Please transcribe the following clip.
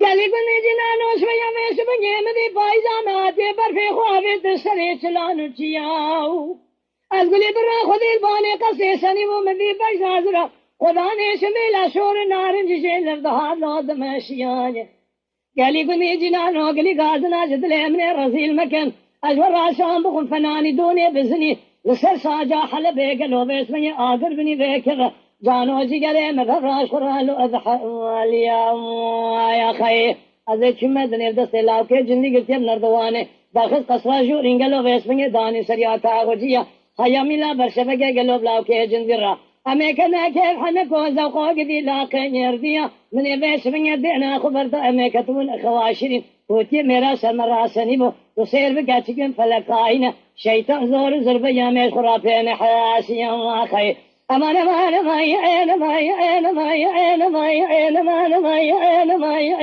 गली गुनी जिनानो शवया में शबगे मदी पायजाना ते बर्फे ख्वाबे तसरे चलान चियाऊ अजगुली बरा खुदी बाने का सेसनी वो मदी पायजाजरा खुदा ने शमेला शोर नारंज शेल दहा लौद मशियान गली गुनी जिनानो गली गाजना जदले हमने रसील मकन अजवर राशाम बखुन फनानी दोने बिजनी लसर साजा हलबे गलो बेस में आगर बनी बेकर जानो जिगरे मगराश खुरालो अदहलिया या खै अजे चुमे दने दसे लाके जिंदगी के नरदवाने दाखस कसरा जो रिंगलो वेस में दानी सरिया था गोजिया हया मिला बरशबगे गलो लाके जिंदरा हमें कना के हमें को जौको गदी लाके यर्दिया من वेस में देना खबर तो हमें कतुन खवाशिरी होती मेरा समरासनी वो تصير بقاتكم فلقاينا شيطان زور زرب يا مش خرافين حاسيا واخي امان امان ما يعين ما يعين ما يعين ما يعين ما يعين ما يعين